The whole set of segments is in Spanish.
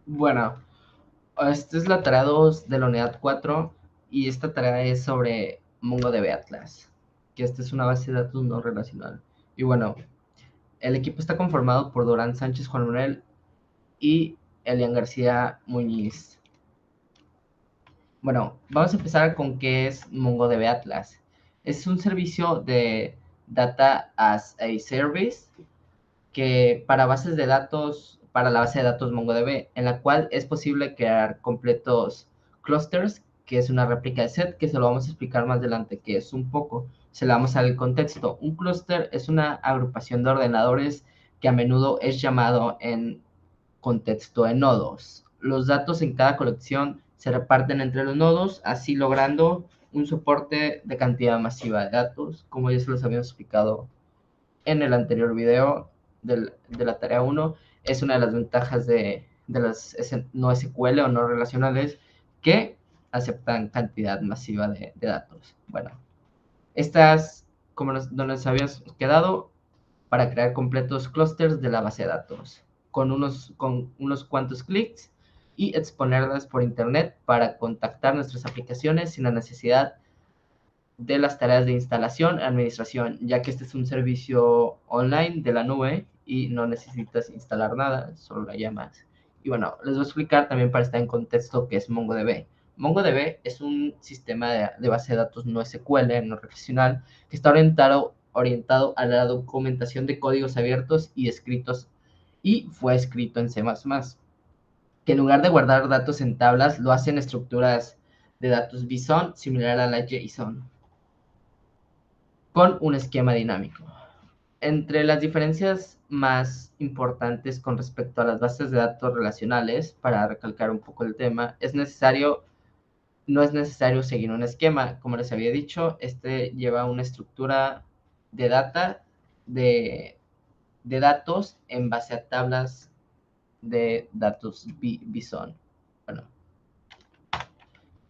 Bueno, esta es la tarea 2 de la unidad 4 y esta tarea es sobre MongoDB Atlas, que esta es una base de datos no relacional. Y bueno, el equipo está conformado por Durán Sánchez Juan Manuel y Elian García Muñiz. Bueno, vamos a empezar con qué es MongoDB Atlas. Es un servicio de Data as a Service que para bases de datos, para la base de datos MongoDB, en la cual es posible crear completos clusters, que es una réplica de set, que se lo vamos a explicar más adelante, que es un poco, se le vamos a dar el contexto. Un clúster es una agrupación de ordenadores que a menudo es llamado en contexto de nodos. Los datos en cada colección se reparten entre los nodos, así logrando un soporte de cantidad masiva de datos, como ya se los habíamos explicado en el anterior video de la tarea 1, es una de las ventajas de las no SQL o no relacionales que aceptan cantidad masiva de datos. Bueno, estas, como nos habíamos quedado, para crear completos clusters de la base de datos, con unos cuantos clics y exponerlas por internet para contactar nuestras aplicaciones sin la necesidad de las tareas de instalación y administración, ya que este es un servicio online de la nube y no necesitas instalar nada, solo la llamas. Y bueno, les voy a explicar también para estar en contexto qué es MongoDB. MongoDB es un sistema de base de datos no SQL, no relacional, que está orientado a la documentación de códigos abiertos y escritos, y fue escrito en C++, que en lugar de guardar datos en tablas, lo hacen estructuras de datos BSON, similar a la JSON, con un esquema dinámico. Entre las diferencias más importantes con respecto a las bases de datos relacionales, para recalcar un poco el tema, no es necesario seguir un esquema. Como les había dicho, este lleva una estructura de data, de, de datos en base a tablas de datos BSON. Bueno,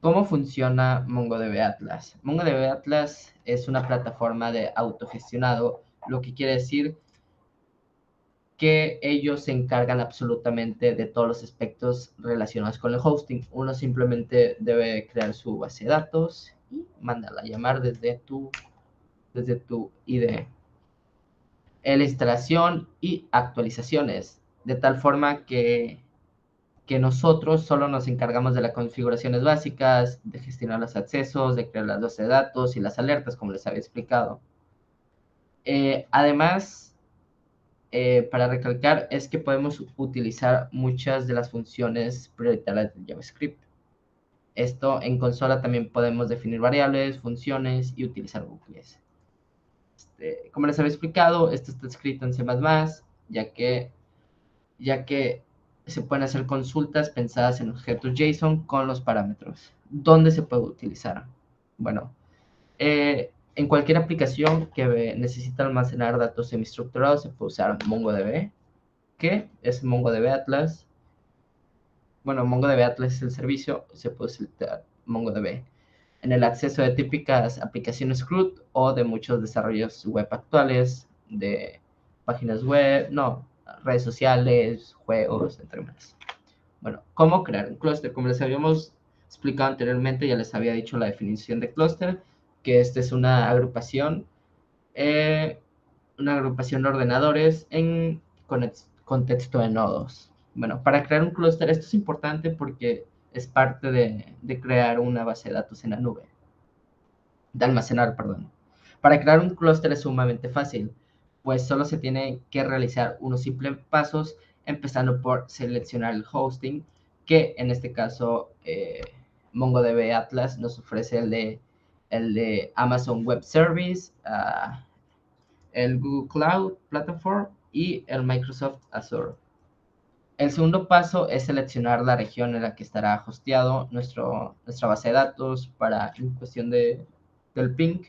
¿cómo funciona MongoDB Atlas? MongoDB Atlas es una plataforma de autogestionado, lo que quiere decir que ellos se encargan absolutamente de todos los aspectos relacionados con el hosting. Uno simplemente debe crear su base de datos y mandarla a llamar desde tu IDE. La instalación y actualizaciones, de tal forma que nosotros solo nos encargamos de las configuraciones básicas, de gestionar los accesos, de crear las bases de datos y las alertas, como les había explicado. Además, para recalcar, es que podemos utilizar muchas de las funciones prioritarias de JavaScript. Esto en consola también podemos definir variables, funciones y utilizar bucles. Como les había explicado, esto está escrito en C++, ya que, ya que se pueden hacer consultas pensadas en objetos JSON con los parámetros. ¿Dónde se puede utilizar? Bueno, en cualquier aplicación que necesita almacenar datos semiestructurados se puede usar MongoDB, que es MongoDB Atlas. Bueno, MongoDB Atlas es el servicio, se puede utilizar MongoDB en el acceso de típicas aplicaciones CRUD o de muchos desarrollos web actuales, de páginas web, no, redes sociales, juegos, entre más. Bueno, ¿cómo crear un clúster? Como les habíamos explicado anteriormente, ya les había dicho la definición de clúster, que esta es eh, una agrupación de ordenadores en contexto de nodos. Bueno, para crear un clúster, esto es importante porque es parte de crear una base de datos en la nube, de almacenar, perdón. Para crear un clúster es sumamente fácil, pues solo se tiene que realizar unos simples pasos, empezando por seleccionar el hosting, que en este caso MongoDB Atlas nos ofrece el de Amazon Web Service, el Google Cloud Platform y el Microsoft Azure. El segundo paso es seleccionar la región en la que estará hosteado nuestra base de datos. Para en cuestión del ping,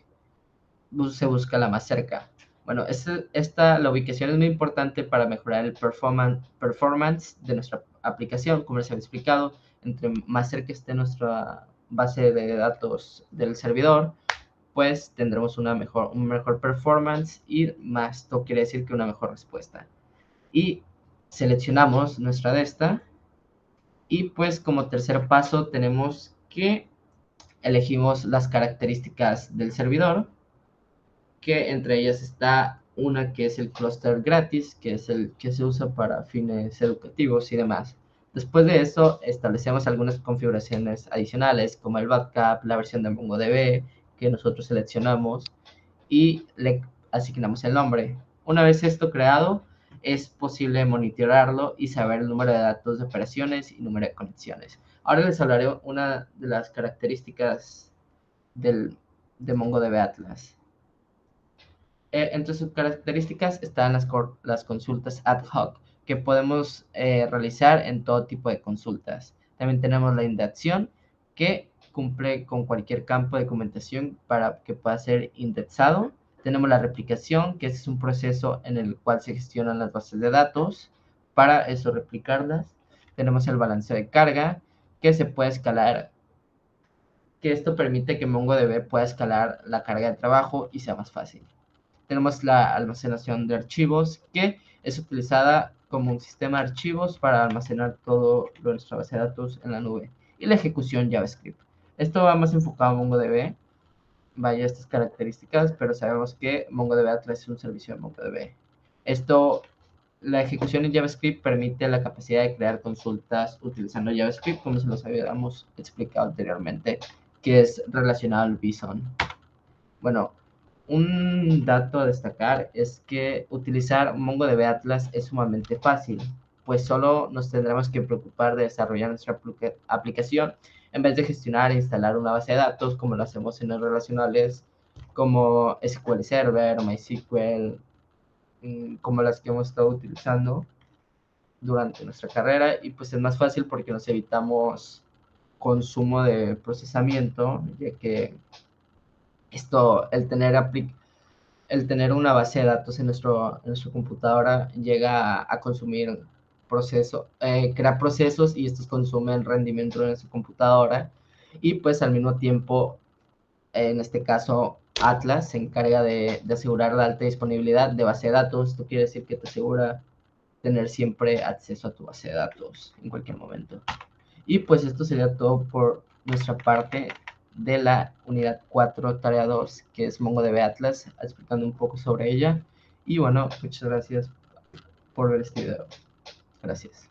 se busca la más cerca. Bueno, la ubicación es muy importante para mejorar el performance de nuestra aplicación, como les había explicado. Entre más cerca esté nuestra base de datos del servidor, pues tendremos un mejor performance y más, esto quiere decir que una mejor respuesta. Y seleccionamos nuestra de esta. Y pues como tercer paso tenemos que elegimos las características del servidor, que entre ellas está una que es el clúster gratis, que es el que se usa para fines educativos y demás. Después de eso, establecemos algunas configuraciones adicionales, como el backup, la versión de MongoDB, que nosotros seleccionamos, y le asignamos el nombre. Una vez esto creado, es posible monitorearlo y saber el número de datos de operaciones y número de conexiones. Ahora les hablaré una de las características de MongoDB Atlas. Entre sus características están las consultas ad hoc, que podemos realizar en todo tipo de consultas. También tenemos la indexación, que cumple con cualquier campo de documentación para que pueda ser indexado. Tenemos la replicación, que es un proceso en el cual se gestionan las bases de datos para eso replicarlas. Tenemos el balanceo de carga, que se puede escalar, que esto permite que MongoDB pueda escalar la carga de trabajo y sea más fácil. Tenemos la almacenación de archivos, que es utilizada como un sistema de archivos para almacenar todo lo de nuestra base de datos en la nube. Y la ejecución JavaScript. Esto va más enfocado a MongoDB, vaya estas características, pero sabemos que MongoDB Atlas es un servicio de MongoDB. Esto, la ejecución en JavaScript permite la capacidad de crear consultas utilizando JavaScript, como se los habíamos explicado anteriormente, que es relacionado al JSON. Bueno, un dato a destacar es que utilizar MongoDB Atlas es sumamente fácil, pues solo nos tendremos que preocupar de desarrollar nuestra aplicación en vez de gestionar e instalar una base de datos como lo hacemos en los relacionales como SQL Server o MySQL, como las que hemos estado utilizando durante nuestra carrera, y pues es más fácil porque nos evitamos consumo de procesamiento, ya que esto, el tener una base de datos en nuestra computadora llega a consumir crea procesos, y estos consumen rendimiento de nuestra computadora, y pues al mismo tiempo, en este caso, Atlas se encarga de asegurar la alta disponibilidad de base de datos. Esto quiere decir que te asegura tener siempre acceso a tu base de datos en cualquier momento. Y pues esto sería todo por nuestra parte de la unidad 4, tarea 2, que es MongoDB Atlas, explicando un poco sobre ella. Y bueno, muchas gracias por ver este video. Gracias.